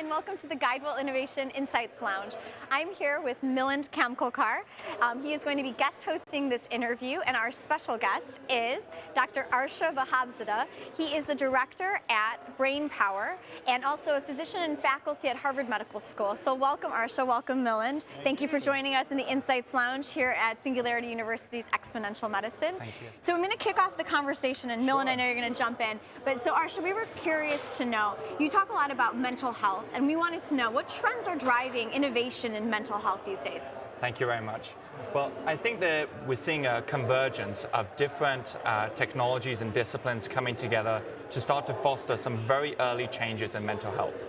and welcome to the Guidewell Innovation Insights Lounge. I'm here with Milind Kamkolkar. He is going to be guest hosting this interview, and our special guest is Dr. Arshya Vahabzadeh. He is the director at Brain Power and also a physician and faculty at Harvard Medical School. So welcome, Arshya. Welcome, Milind. Thank you for joining us in the Insights Lounge here at Singularity University's Exponential Medicine. Thank you. So I'm going to kick off the conversation, and Milind, I know you're going to jump in. But so, Arshya, we were curious to know, you talk a lot about mental health, and we wanted to know what trends are driving innovation in mental health these days. Thank you very much. Well, I think that we're seeing a convergence of different technologies and disciplines coming together to start to foster some very early changes in mental health.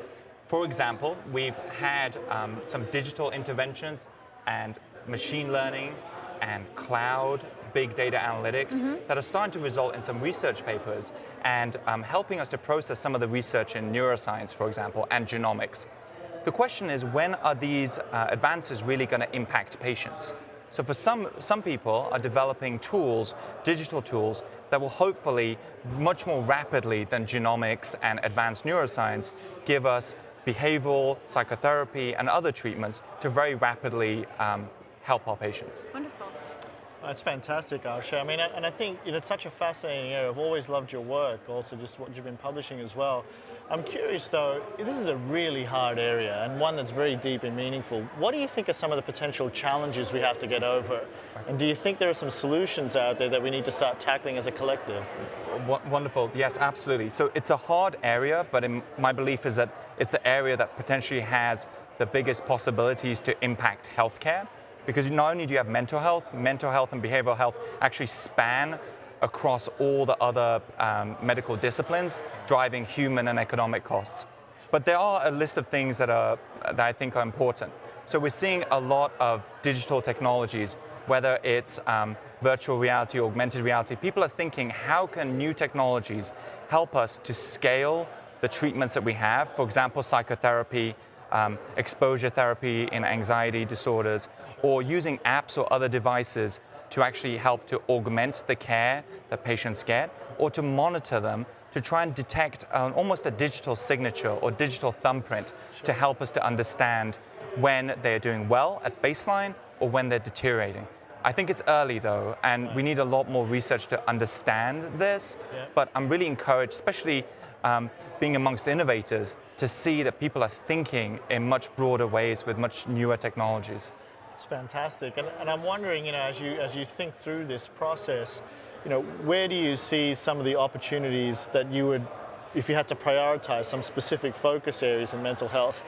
For example, we've had some digital interventions and machine learning and cloud, big data analytics that are starting to result in some research papers and helping us to process some of the research in neuroscience, for example, and genomics. The question is, when are these advances really going to impact patients? So for some people are developing tools, digital tools, that will hopefully much more rapidly than genomics and advanced neuroscience give us behavioral, psychotherapy, and other treatments to very rapidly help our patients. Wonderful. That's fantastic, Arshya. I mean, and I think it's such a fascinating area. I've always loved your work, also just what you've been publishing as well. I'm curious though, this is a really hard area and one that's very deep and meaningful. What do you think are some of the potential challenges we have to get over? And do you think there are some solutions out there that we need to start tackling as a collective? Wonderful, yes, absolutely. So it's a hard area, but my belief is that it's the area that potentially has the biggest possibilities to impact healthcare. Because not only do you have mental health and behavioral health actually span across all the other medical disciplines, driving human and economic costs. But there are a list of things that I think are important. So we're seeing a lot of digital technologies, whether it's virtual reality, augmented reality. People are thinking, how can new technologies help us to scale the treatments that we have? For example, psychotherapy, exposure therapy in anxiety disorders, or using apps or other devices to actually help to augment the care that patients get, or to monitor them to try and detect almost a digital signature or digital thumbprint to help us to understand when they're doing well at baseline or when they're deteriorating. I think it's early though, and we need a lot more research to understand this, but I'm really encouraged, especially being amongst innovators, to see that people are thinking in much broader ways with much newer technologies. It's fantastic, and I'm wondering, as you think through this process, where do you see some of the opportunities that you would, if you had to prioritize some specific focus areas in mental health,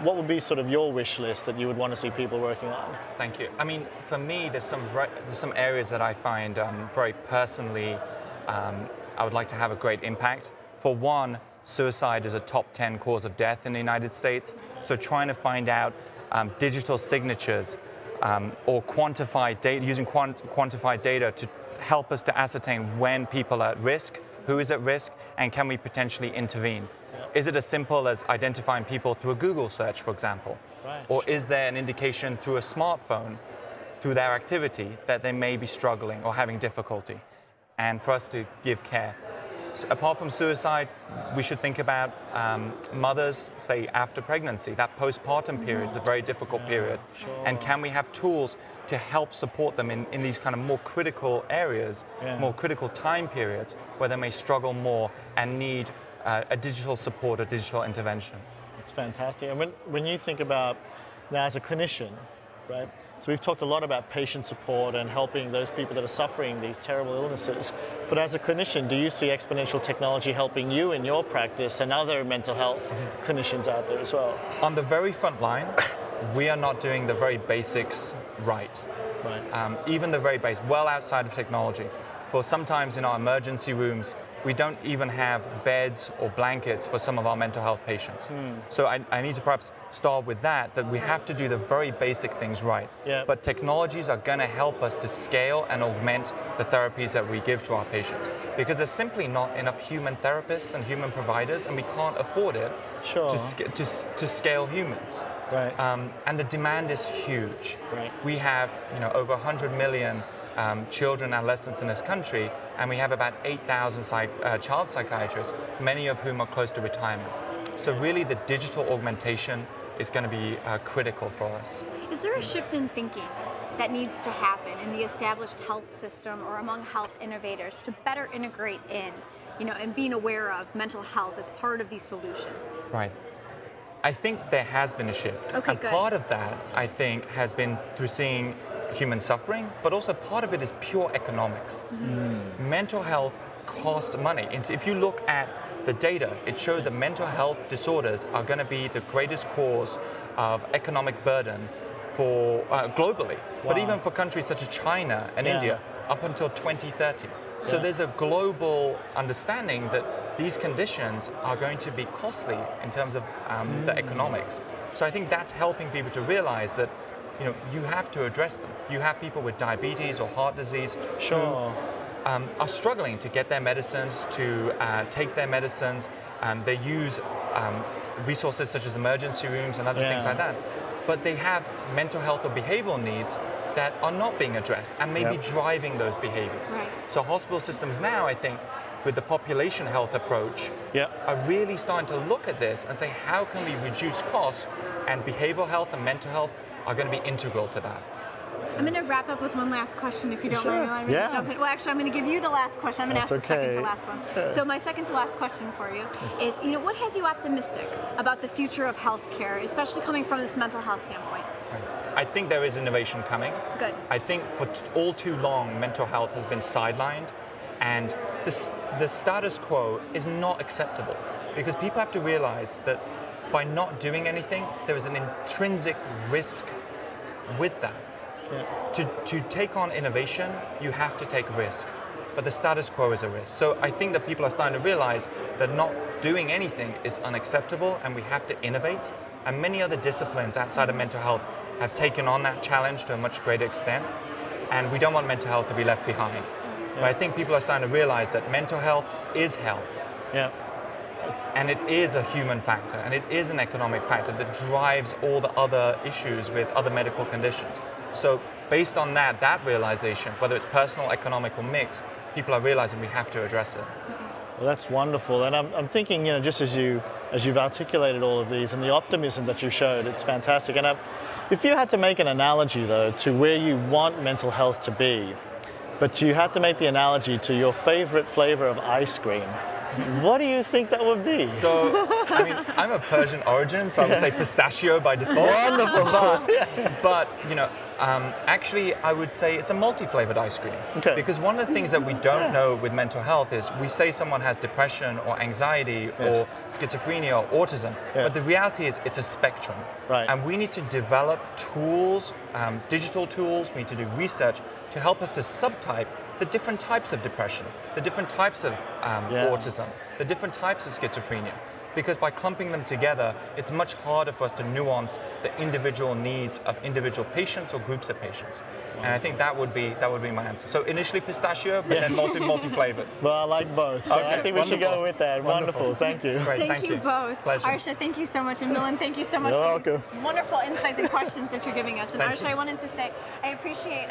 what would be sort of your wish list that you would want to see people working on? Thank you. I mean, for me, there's some areas that I find very personally, I would like to have a great impact. For one, suicide is a top 10 cause of death in the United States. So trying to find out digital signatures or quantified data, using quantified data to help us to ascertain when people are at risk, who is at risk, and can we potentially intervene? Is it as simple as identifying people through a Google search, for example? Right. Or is there an indication through a smartphone, through their activity, that they may be struggling or having difficulty, and for us to give care? So apart from suicide, we should think about mothers, say, after pregnancy. That postpartum period is a very difficult period. Sure. And can we have tools to help support them in these kind of more critical areas, more critical time periods, where they may struggle more and need a digital support, a digital intervention? It's fantastic. And when you think about, now as a clinician, right? So we've talked a lot about patient support and helping those people that are suffering these terrible illnesses. But as a clinician, do you see exponential technology helping you in your practice and other mental health clinicians out there as well? On the very front line, we are not doing the very basics right. Even the very basics, well outside of technology. For sometimes in our emergency rooms, we don't even have beds or blankets for some of our mental health patients. So I need to perhaps start with that we have to do the very basic things right. But technologies are going to help us to scale and augment the therapies that we give to our patients. Because there's simply not enough human therapists and human providers, and we can't afford it to scale humans. And the demand is huge. We have over 100 million children and adolescents in this country, and we have about 8,000 child psychiatrists, many of whom are close to retirement. So really the digital augmentation is going to be critical for us. Is there a shift in thinking that needs to happen in the established health system or among health innovators to better integrate in, and being aware of mental health as part of these solutions? Right. I think there has been a shift. Okay, and good. part of that, I think, has been through seeing human suffering, but also part of it is pure economics. Mental health costs money. And if you look at the data, it shows that mental health disorders are going to be the greatest cause of economic burden for globally, but even for countries such as China and India up until 2030. So there's a global understanding that these conditions are going to be costly in terms of the economics. So I think that's helping people to realize that you have to address them. You have people with diabetes or heart disease who are struggling to get their medicines, to take their medicines. They use resources such as emergency rooms and other things like that. But they have mental health or behavioral needs that are not being addressed and maybe driving those behaviors. Right. So hospital systems now, I think, with the population health approach, are really starting to look at this and say, how can we reduce costs? And behavioral health and mental health are going to be integral to that. I'm going to wrap up with one last question, if you don't mind. I'm going to jump in. Well, actually, I'm going to give you the last question. I'm going to ask the second to last one. So my second to last question for you is, what has you optimistic about the future of healthcare, especially coming from this mental health standpoint? I think there is innovation coming. Good. I think for all too long, mental health has been sidelined, and the status quo is not acceptable, because people have to realize that by not doing anything, there is an intrinsic risk with that. To take on innovation, you have to take risk, but the status quo is a risk. So I think that people are starting to realize that not doing anything is unacceptable, and we have to innovate. And many other disciplines outside of mental health have taken on that challenge to a much greater extent, and we don't want mental health to be left behind. But I think people are starting to realize that mental health is health. And it is a human factor, and it is an economic factor that drives all the other issues with other medical conditions. So based on that realization, whether it's personal, economic, or mixed, people are realizing we have to address it. Well, that's wonderful. And I'm thinking, just as you've articulated all of these and the optimism that you showed, it's fantastic. And if you had to make an analogy, though, to where you want mental health to be, but you had to make the analogy to your favorite flavor of ice cream, what do you think that would be? So, I'm of Persian origin, so I would say pistachio by default. Wonderful. But actually, I would say it's a multi-flavored ice cream. Okay. Because one of the things that we don't know with mental health is we say someone has depression or anxiety or schizophrenia or autism, but the reality is it's a spectrum. Right. And we need to develop tools, digital tools, we need to do research to help us to subtype the different types of depression, the different types of autism, the different types of schizophrenia. Because by clumping them together, it's much harder for us to nuance the individual needs of individual patients or groups of patients. And I think that would be my answer. So initially pistachio, but then multi-flavored. Well, I like both, so I think we should go with that. Wonderful. Thank you. Great, Thank you both. Pleasure. Arshya, thank you so much. And Milind, thank you so much You're for welcome. these wonderful insights and questions that you're giving us. And Thank Arshya, you. I wanted to say, I appreciate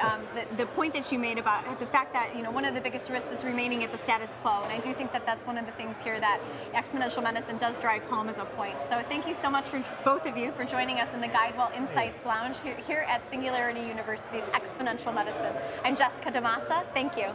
the point that you made about the fact that one of the biggest risks is remaining at the status quo. And I do think that that's one of the things here that exponential medicine does drive home as a point. So thank you so much for both of you for joining us in the GuideWell Insights Lounge here at Singularity University's Exponential Medicine. I'm Jessica DeMassa. Thank you.